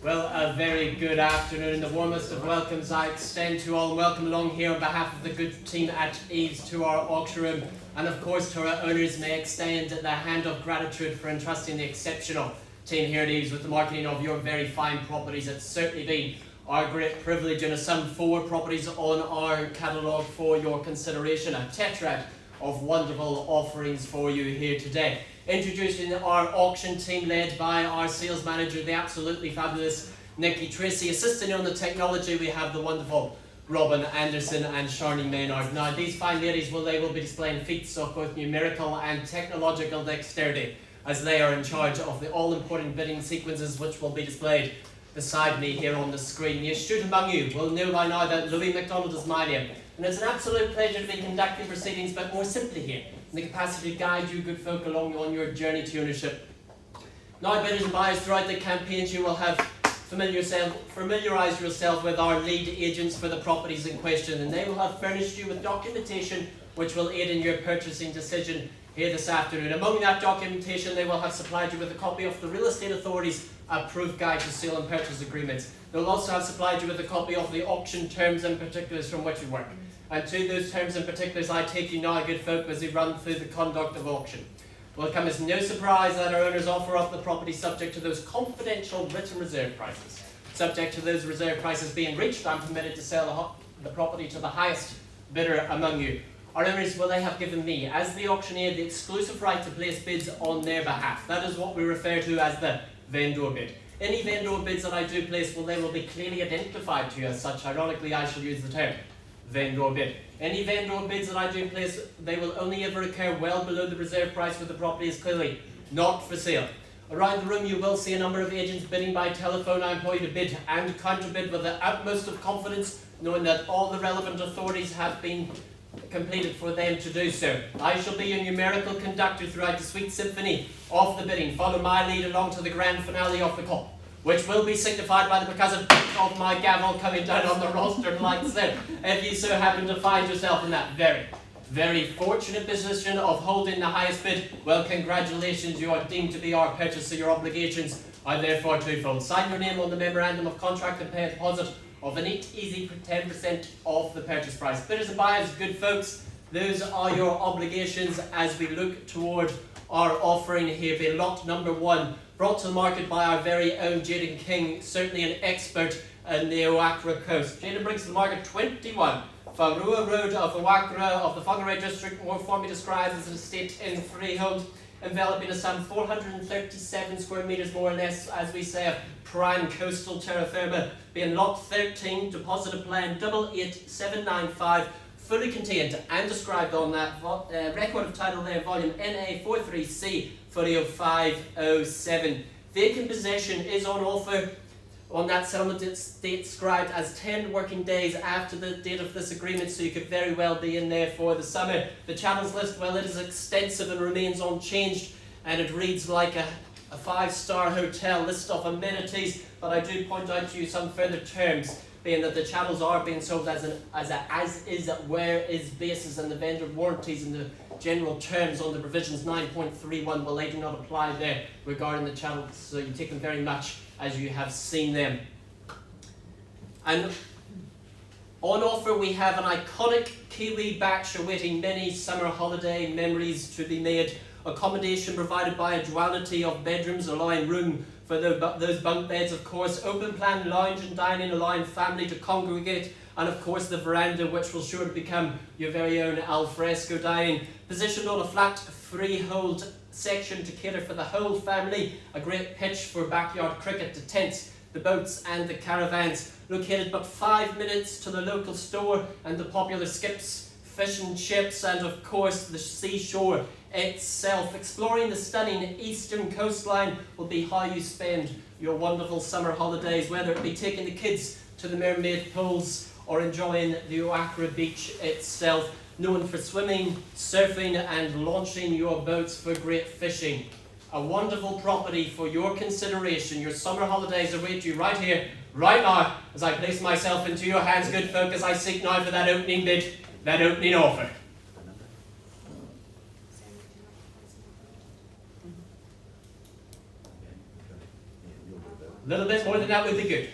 Well, a very good afternoon. The warmest of welcomes I extend to all. Welcome along here on behalf of the good team at EVES to our auction room, and of course to our owners. May I extend the hand of gratitude for entrusting the exceptional team here at EVES with the marketing of your very fine properties. It's certainly been our great privilege, and some 4 properties on our catalogue for your consideration. A tetrad of wonderful offerings for you here today. Introducing our auction team led by our sales manager, the absolutely fabulous Nikki Tracy. Assisting on the technology, we have the wonderful Robin Anderson and Sharni Maynard. Now, these fine ladies will be displaying feats of both numerical and technological dexterity as they are in charge of the all-important bidding sequences which will be displayed beside me here on the screen. The astute among you will know by now that Louis MacDonald is my name, and it's an absolute pleasure to be conducting proceedings, but more simply here, in the capacity to guide you good folk along on your journey to ownership. Now, bidders and buyers, throughout the campaigns you will have familiarised yourself with our lead agents for the properties in question, and they will have furnished you with documentation which will aid in your purchasing decision here this afternoon. Among that documentation, they will have supplied you with a copy of the Real Estate Authority's approved guide to sale and purchase agreements. They will also have supplied you with a copy of the auction terms and particulars from which we work. And to those terms and particulars I take you now, good folk, as we run through the conduct of auction. It will come as no surprise that our owners offer up the property subject to those confidential written reserve prices. Subject to those reserve prices being reached, I'm permitted to sell the property to the highest bidder among you. Our owners, they have given me, as the auctioneer, the exclusive right to place bids on their behalf. That is what we refer to as the vendor bid. Any vendor bids that I do place, they will be clearly identified to you as such. Ironically, I shall use the term vendor bid. Any vendor bids that I do place, they will only ever occur well below the reserve price where the property is clearly not for sale. Around the room you will see a number of agents bidding by telephone. I employ to bid and counterbid with the utmost of confidence, knowing that all the relevant authorities have been completed for them to do so. I shall be your numerical conductor throughout the sweet symphony of the bidding. Follow my lead along to the grand finale of the call, which will be signified by the percussive beat of my gavel coming down on the rostrum like so. If you so happen to find yourself in that very, very fortunate position of holding the highest bid, well, congratulations, you are deemed to be our purchaser. Your obligations are therefore twofold. Sign your name on the memorandum of contract and pay a deposit of a neat, easy 10% of the purchase price. Bidders and buyers, good folks, those are your obligations as we look toward our offering here. Be lot number 1, brought to the market by our very own Jaden King, certainly an expert in the Whangarei coast. Jaden brings to the market 21 Whangarei Road of the Whangarei of the Whangarei district, more formally described as an estate in freehold, enveloping a some 437 square metres more or less, as we say, of prime coastal terra firma, being lot 13, deposit plan 88795, fully contained and described on that record of title there, volume NA43C 40507. Vacant possession is on offer on that settlement date described as 10 working days after the date of this agreement, so you could very well be in there for the summer. The channels list, well, it is extensive and remains unchanged, and it reads like a 5-star hotel list of amenities, but I do point out to you some further terms, being that the channels are being sold as is where is basis, and the vendor warranties and the general terms on the provisions 9.31, well, they do not apply there regarding the channels, so you take them very much as you have seen them. And on offer we have an iconic Kiwi batch awaiting many summer holiday memories to be made. Accommodation provided by a duality of bedrooms, allowing room for those bunk beds, of course. Open plan lounge and dining, allowing family to congregate. And of course the veranda, which will sure to become your very own alfresco dining. Positioned on a flat freehold section to cater for the whole family. A great pitch for backyard cricket, the tents, the boats and the caravans. Located but 5 minutes to the local store and the popular skips, fish and chips, and of course the seashore itself. Exploring the stunning eastern coastline will be how you spend your wonderful summer holidays, whether it be taking the kids to the mermaid pools or enjoying the Whangarei beach itself, known for swimming, surfing and launching your boats for great fishing. A wonderful property for your consideration. Your summer holidays await you right here, right now, as I place myself into your hands, good folk, as I seek now for that opening bid, that opening offer. little bit more than that would be good.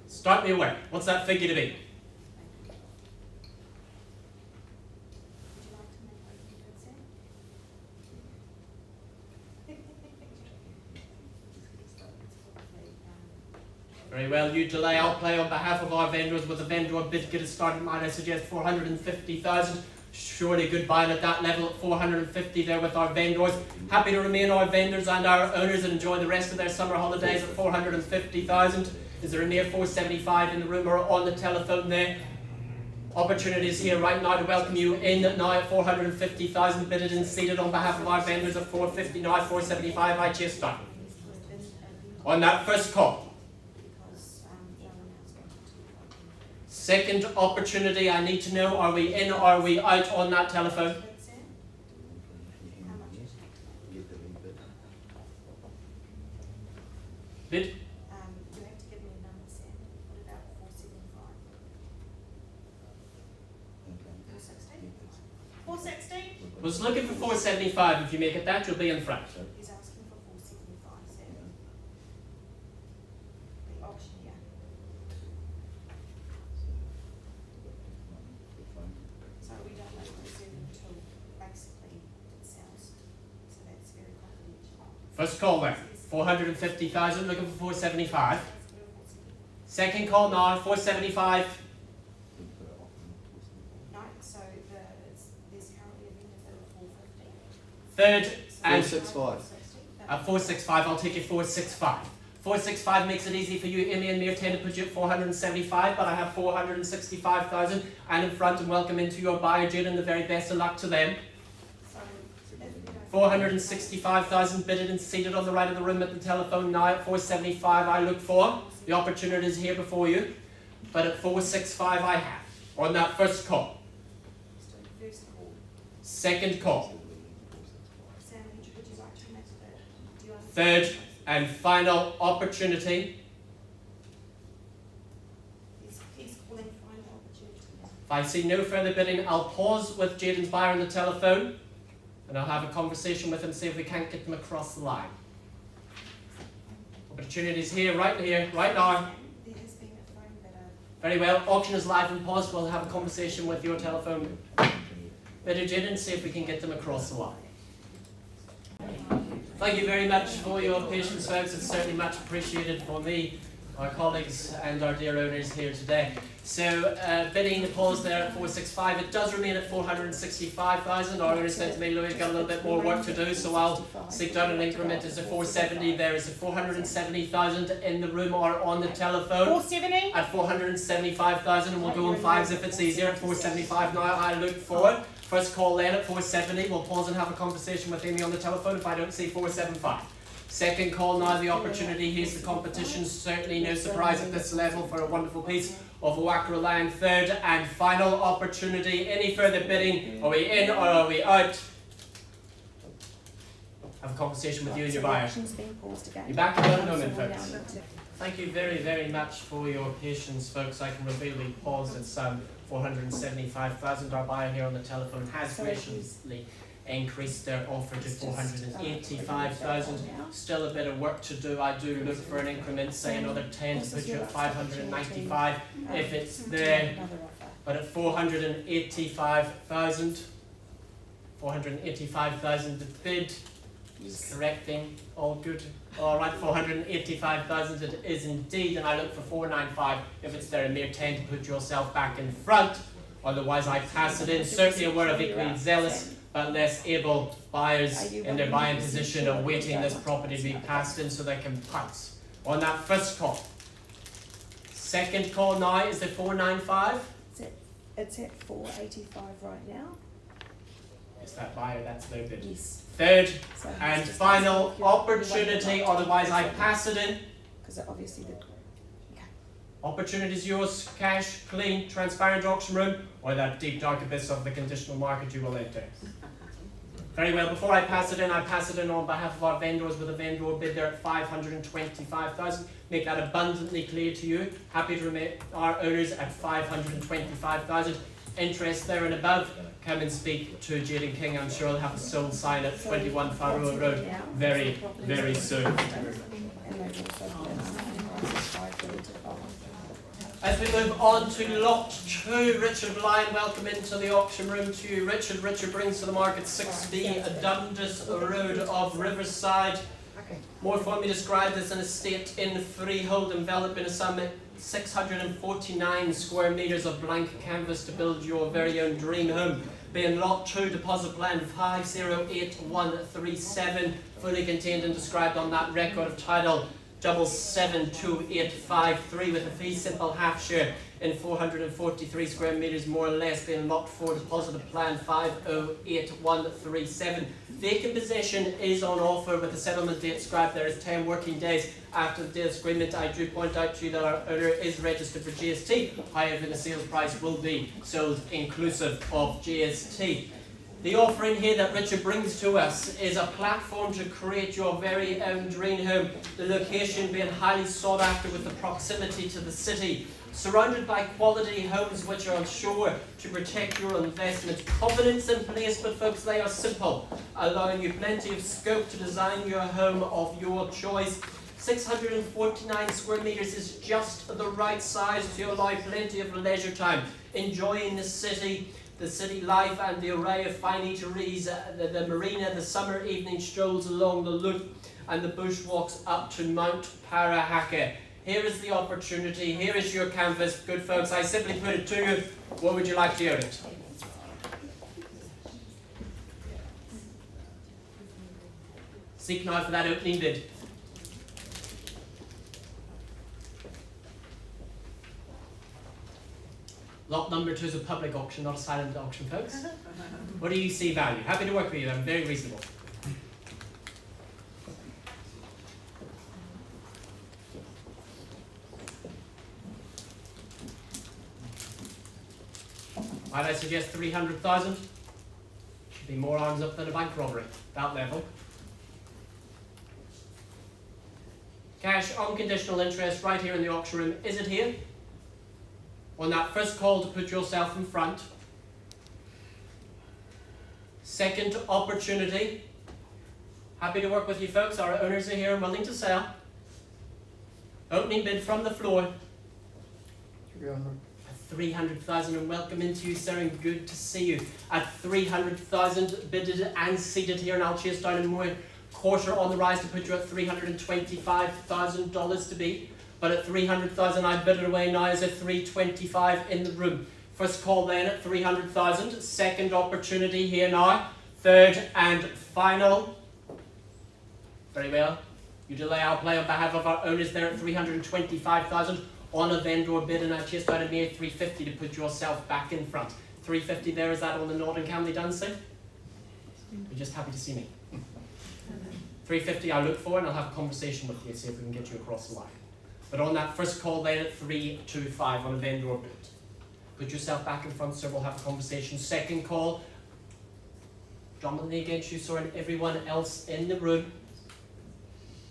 Start me away. What's that figure to be? Very well, you delay. I'll play on behalf of our vendors with a vendor bid. Get it started. Might I suggest 450,000? Surely good buying at that level at 450 there with our vendors. Happy to remain our vendors and our owners and enjoy the rest of their summer holidays at 450,000. Is there a near 475 in the room or on the telephone there? Opportunities here right now to welcome you in now at 450,000 bidded and seated on behalf of our vendors at 450 now, 475. I chase down. On that first call. Second opportunity, I need to know, are we in or are we out on that telephone? Bid? You have to give me a number, Sam. What about 475? 416? 416? Was looking for 475. If you make it that, you'll be in front. He's asking for 475, Sam. The auctioneer. So we don't know the reserve until basically it sells. So that's very confidential. First call there. 450,000, looking for 475. Second call now, 475. No, so there's currently a vendor of 450. Third and 465. 465, I'll take you 465. 465 makes it easy for you, Emmy and Mir, to put you at 475, but I have 465,000 and in front and welcome into your buyer, Jade, and the very best of luck to them. 465,000 bidded and seated on the right of the room at the telephone now at 475 I look for. The opportunity is here before you, but at 465 I have. On that first call. First call. Second call. Sam, would you like to make the, do you want Third and final opportunity. he's calling final opportunity. If I see no further bidding, I'll pause with Jaden's buyer on the telephone and I'll have a conversation with him, see if we can't get them across the line. Opportunities here, right now. There has been a phone bidder. Very well, auction is live and paused. We'll have a conversation with your telephone bidder, Jaden, and see if we can get them across the line. Thank you very much for your patience, folks. It's certainly much appreciated for me, our colleagues and our dear owners here today. So bidding the pause there at 465, it does remain at 465,000. Our owner said to me, Louis, got a little bit more work to do, so I'll seek down an increment as a 470. There is a 470,000 in the room or on the telephone. 470? At 475,000, and we'll go on fives if it's easier. At 475 now, I look for first call then at 470. We'll pause and have a conversation with Amy on the telephone if I don't see 475. Second call now, the opportunity. Here's the competition. Certainly no surprise at this level for a wonderful piece of Whangarei. Third and final opportunity. Any further bidding? Are we in or are we out? Have a conversation with you and your buyer. Be back in about a moment, folks. Thank you very, very much for your patience, folks. I can reveal we paused at some 475,000. Our buyer here on the telephone has graciously increased their offer to 485,000. Still a bit of work to do. I do look for an increment, say another 10 to put you at 595 if it's there. But at 485,000, 485,000 the bid. Just correcting, all good. Alright, 485,000 it is indeed, and I look for 495 if it's there, a mere 10 to put yourself back in front. Otherwise I pass it in. Certainly aware of equally zealous but less able buyers in their buying position awaiting this property to be passed in so they can pounce. On that first call. Second call now is the 495. It's at 485 right now. Is that buyer? That's their bid. Yes. Third So and just final asking if you're opportunity, otherwise I pass it in. Because obviously the Opportunity is yours, cash, clean, transparent auction room, or that deep dark abyss of the conditional market you will enter. Very well, before I pass it in on behalf of our vendors with a vendor bid there at 525,000. Make that abundantly clear to you. Happy to remain our owners at 525,000. Interest there and above. come and speak to Jaden King. I'm sure he'll have a sold sign at 21 Farrow Road very, very soon. As we move on to lot 2, Richard Lyon, welcome into the auction room to you. Richard brings to the market 6B Dundas Road of Riverside. More formally described as an estate in freehold, enveloping a some 649 square metres of blank canvas to build your very own dream home. Being lot 2, deposit plan 508137, fully contained and described on that record of title 772853, with a fee simple half share in 443 square metres more or less, being lot 4, deposit plan 508137. Vacant possession is on offer with the settlement date described there as 10 working days after the deal's agreement. I do point out to you that our owner is registered for GST, however the sales price will be sold inclusive of GST. The offering here that Richard brings to us is a platform to create your very own dream home, the location being highly sought after with the proximity to the city, surrounded by quality homes which are sure to protect your investment. Covenants in place, but folks, they are simple, allowing you plenty of scope to design your home of your choice. 649 square metres is just the right size to allow plenty of leisure time, enjoying the city life and the array of fine eateries, the marina, the summer evening strolls along the loop, and the bushwalks up to Mount Parahaka. Here is the opportunity, here is your canvas. Good folks, I simply put it to you, what would you like to own it? Seek now for that opening bid. Lot number 2 is a public auction, not a silent auction, folks. What do you see value? Happy to work with you, I'm very reasonable. Might I suggest 300,000? Should be more arms up than a bank robbery, that level. Cash, unconditional interest, right here in the auction room. Is it here? On that first call to put yourself in front. Second opportunity. Happy to work with you folks. Our owners are here and willing to sell. Opening bid from the floor. 300,000, and welcome into you, sir, and good to see you. At 300,000 bidded and seated here, and I'll chase down a more quarter on the rise to put you at $325,000 to beat. But at 300,000, I bid it away now as a 325 in the room. First call then at 300,000. Second opportunity here now. Third and final. Very well. You delay, I'll play on behalf of our owners there at 325,000 on a vendor bid, and I chased out a mere 350 to put yourself back in front. 350 there, is that on the nod, and can we done so? You're just happy to see me. 350 I'll look for, and I'll have a conversation with you, see if we can get you across the line. But on that first call then at 325 on a vendor bid. Put yourself back in front, sir, we'll have a conversation. Second call, dominantly against you, sir, and everyone else in the room.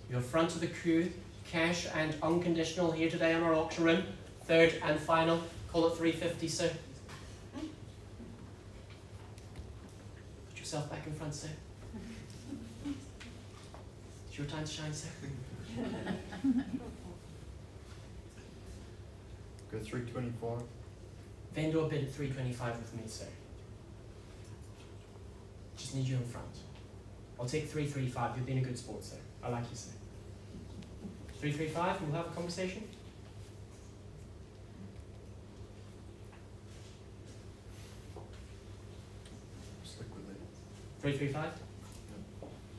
You're front of the queue, cash and unconditional here today on our auction room. Third and final, call at 350, sir. Put yourself back in front, sir. It's your time to shine, sir. Go 324. Vendor bid at 325 with me, sir. Just need you in front. I'll take 335. You've been a good sport, sir. I like you, sir. 335, and we'll have a conversation. Stick with it. 335?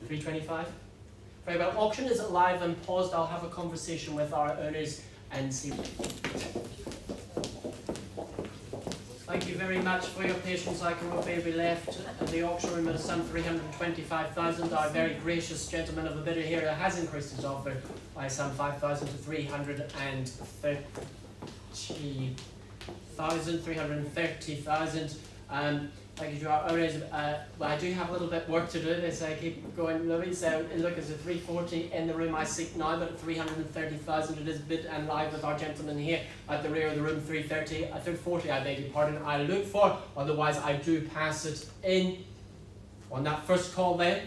325? Very well. Auction is live and paused. I'll have a conversation with our owners and see. Thank you very much for your patience. I can obey we left the auction room at a sum 325,000. Our very gracious gentleman of the bidder here has increased his offer by some 5,000 to 330,000. Thank you to our owners. Well, I do have a little bit work to do as I keep going, Louis. So look, it's a 340 in the room I seek now, but at 330,000 it is bid and live with our gentleman here at the rear of the room. 340, I beg your pardon, I look for. Otherwise, I do pass it in on that first call then.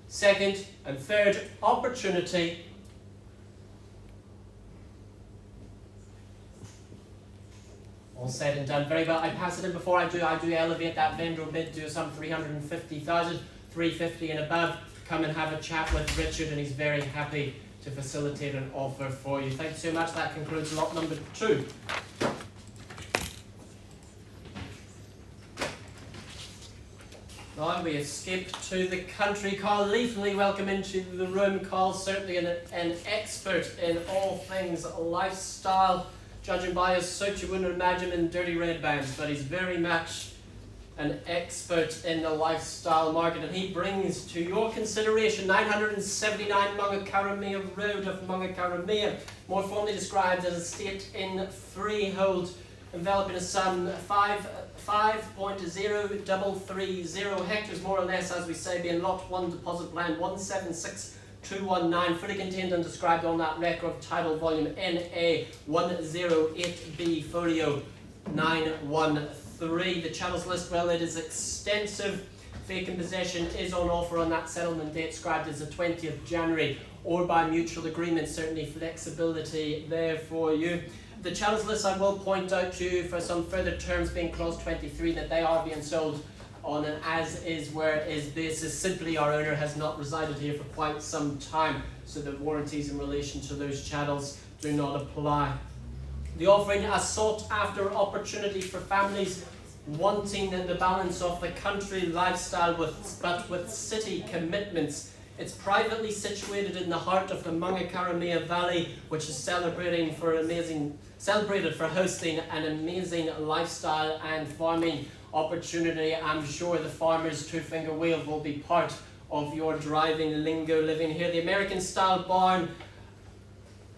Second and third opportunity. All said and done. Very well. I pass it in. Before I do elevate that vendor bid to some 350,000, 350 and above. Come and have a chat with Richard, and he's very happy to facilitate an offer for you. Thank you so much. That concludes lot number 2. Now we escape to the country. Carl Leafley, welcome into the room. Carl, certainly an expert in all things lifestyle. Judging by his suit, you wouldn't imagine him in dirty red bands, but he's very much an expert in the lifestyle market, and he brings to your consideration 979 Whangarei Road of Whangarei, more formally described as a estate in freehold, enveloping a sum 5.0330 hectares, more or less, as we say, being lot 1 deposit plan 176219, fully contained and described on that record title volume NA 108B folio 913. The channels list, well, it is extensive. Vacant possession is on offer on that settlement date described as the 20th January, or by mutual agreement. Certainly flexibility there for you. The channels list, I will point out to you for some further terms being clause 23 that they are being sold on an as is where is basis. Simply our owner has not resided here for quite some time, so the warranties in relation to those channels do not apply. The offering a sought after opportunity for families wanting the balance of the country lifestyle but with city commitments. It's privately situated in the heart of the Whangarei Valley, which is celebrated for hosting an amazing lifestyle and farming opportunity. I'm sure the farmer's two-finger wave will be part of your driving lingo living here. The American style barn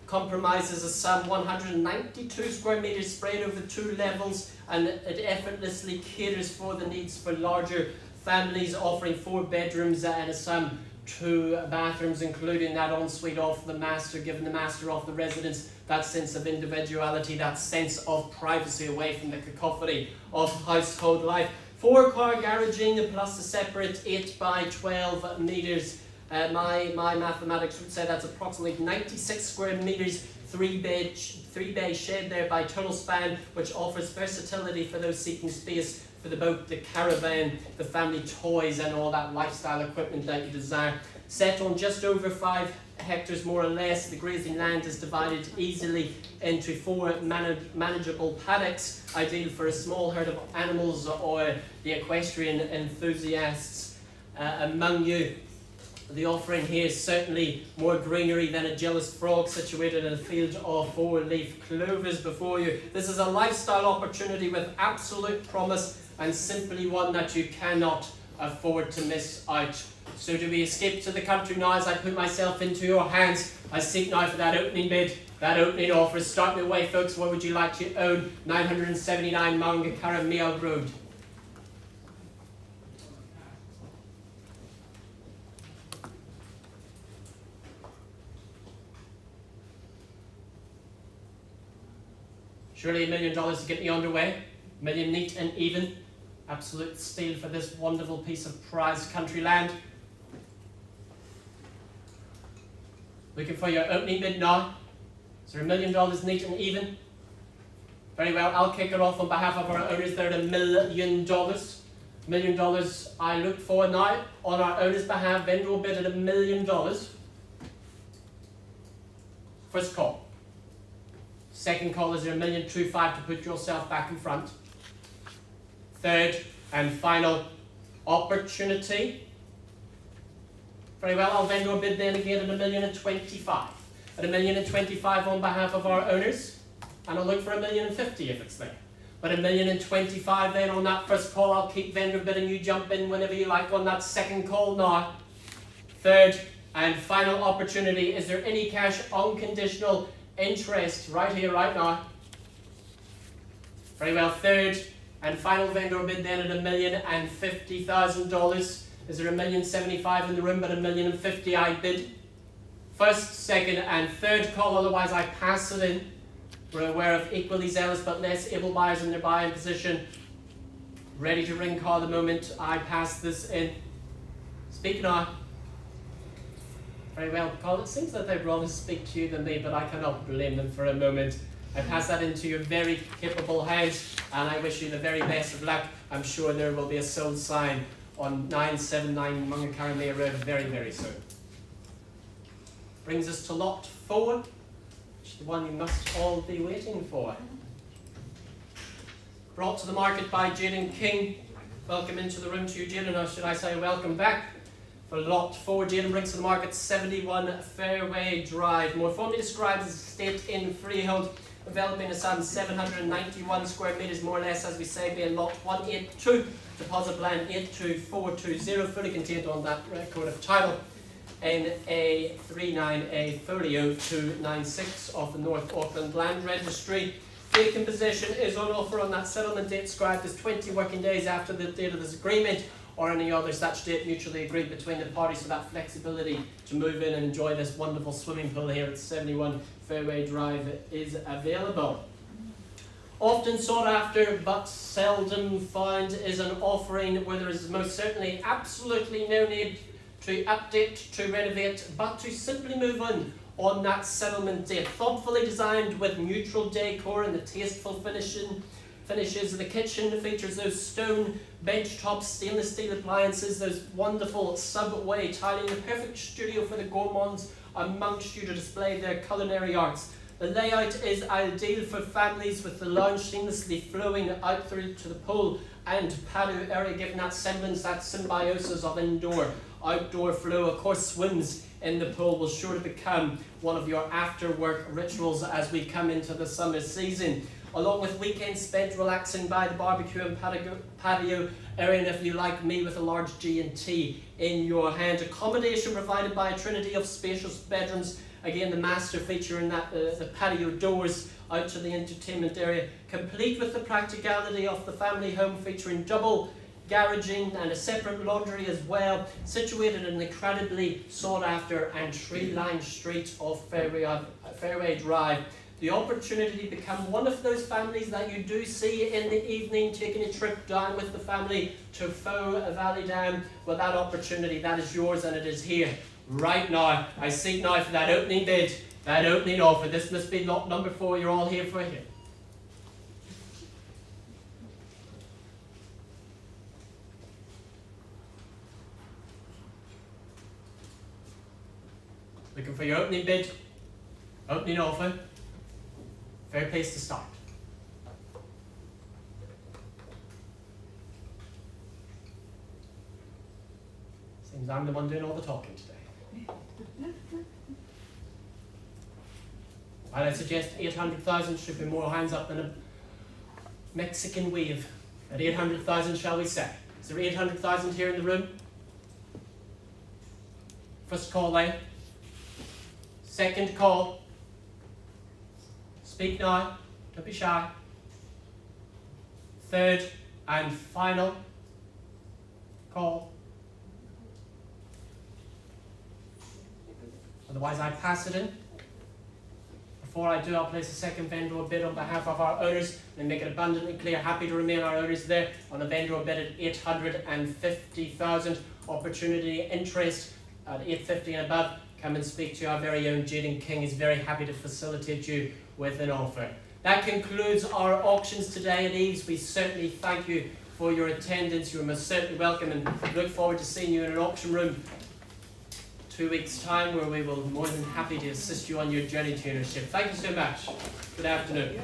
compromises a some 192 square meters spread over 2 levels, and it effortlessly caters for the needs for larger families, offering 4 bedrooms and a some 2 bathrooms, including that ensuite of the master, giving the master of the residence that sense of individuality, that sense of privacy away from the cacophony of household life. 4-car garaging plus a separate 8 by 12 meters. My mathematics would say that's approximately 96 square meters, 3-bay shed there by total span, which offers versatility for those seeking space for the boat, the caravan, the family toys, and all that lifestyle equipment that you desire. Set on just over 5 hectares more or less, the grazing land is divided easily into 4 manageable paddocks, ideal for a small herd of animals or the equestrian enthusiasts among you. The offering here is certainly more greenery than a jealous frog situated in a field of 4-leaf clovers before you. This is a lifestyle opportunity with absolute promise, and simply one that you cannot afford to miss out. So do we escape to the country now as I put myself into your hands? I seek now for that opening bid, that opening offer. Start me away, folks. What would you like to own? 979 Whangarei Road. Surely $1 million to get me underway. $1 million neat and even. Absolute steal for this wonderful piece of prized country land. Looking for your opening bid now. Is there $1 million neat and even? Very well, I'll kick it off on behalf of our owners there at $1 million. $1 million I look for now on our owners' behalf. Vendor will bid at $1 million. First call. Second call, is there $1,025,000 to put yourself back in front? Third and final opportunity. Very well, I'll vendor bid then again at $1,025,000. At $1,025,000 on behalf of our owners, and I'll look for $1,050,000 if it's there. But $1,025,000 then on that first call. I'll keep vendor bidding. You jump in whenever you like on that second call now. Third and final opportunity. Is there any cash unconditional interest right here, right now? Very well. Third And final vendor bid then at $1,050,000. Is there $1,075,000 in the room, but $1,050,000 I bid? First, second, and third call, otherwise I pass it in. We're aware of equally zealous but less able buyers in their buying position. Ready to ring call the moment I pass this in. Speak now. Very well, Colin. It seems that they'd rather speak to you than me, but I cannot blame them for a moment. I pass that into your very capable hands, and I wish you the very best of luck. I'm sure there will be a sold sign on 979 Whangarei Road very, very soon. Brings us to lot 4, which is the one you must all be waiting for. Brought to the market by Jaden King. Welcome into the room to you, Jaden, or should I say welcome back. For lot 4, Jaden brings to the market 71 Fairway Drive, more formally described as a estate in freehold, developing a sum 791 square metres, more or less, as we say, being lot 182, deposit plan 82420, fully contained on that record of title in a 39A folio 296 of the North Auckland Land Registry. Vacant possession is on offer on that settlement date described as 20 working days after the date of this agreement, or any other such date mutually agreed between the parties, for that flexibility to move in and enjoy this wonderful swimming pool here at 71 Fairway Drive is available. Often sought after but seldom found is an offering where there is most certainly absolutely no need to update, to renovate, but to simply move on that settlement date. Thoughtfully designed with neutral decor and the tasteful finishes of the kitchen, features those stone bench tops, stainless steel appliances, those wonderful subway tiling, the perfect studio for the gourmands amongst you to display their culinary arts. The layout is ideal for families, with the lounge seamlessly flowing out through to the pool and patio area, giving that semblance, that symbiosis of indoor-outdoor flow. Of course, swims in the pool will sure to become one of your after-work rituals as we come into the summer season, along with weekends spent relaxing by the barbecue and patio area, and if you like me, with a large G&T in your hand. Accommodation provided by a trinity of spacious bedrooms. Again, the master feature in that the patio doors out to the entertainment area, complete with the practicality of the family home, featuring double garaging and a separate laundry as well, situated in an incredibly sought after and tree-lined street of Fairway Drive. The opportunity to become one of those families that you do see in the evening, taking a trip down with the family to Faux Valley Dam. Well, that opportunity, that is yours, and it is here right now. I seek now for that opening bid, that opening offer. This must be lot number 4. You're all here for it. Looking for your opening bid, opening offer. Fair place to start. Seems I'm the one doing all the talking today. Well, I suggest 800,000 should be more hands up than a Mexican wave. At 800,000, shall we say? Is there 800,000 here in the room? First call then. Second call. Speak now, don't be shy. Third and final call. Otherwise, I pass it in. Before I do, I'll place a second vendor bid on behalf of our owners and make it abundantly clear, happy to remain our owners there on a vendor bid at 850,000. Opportunity interest at 850 and above. Come and speak to our very own Jaden King. He's very happy to facilitate you with an offer. That concludes our auctions today at EVES. We certainly thank you for your attendance. You are most certainly welcome, and look forward to seeing you in an auction room 2 weeks' time, where we will be more than happy to assist you on your journey to ownership. Thank you so much. Good afternoon.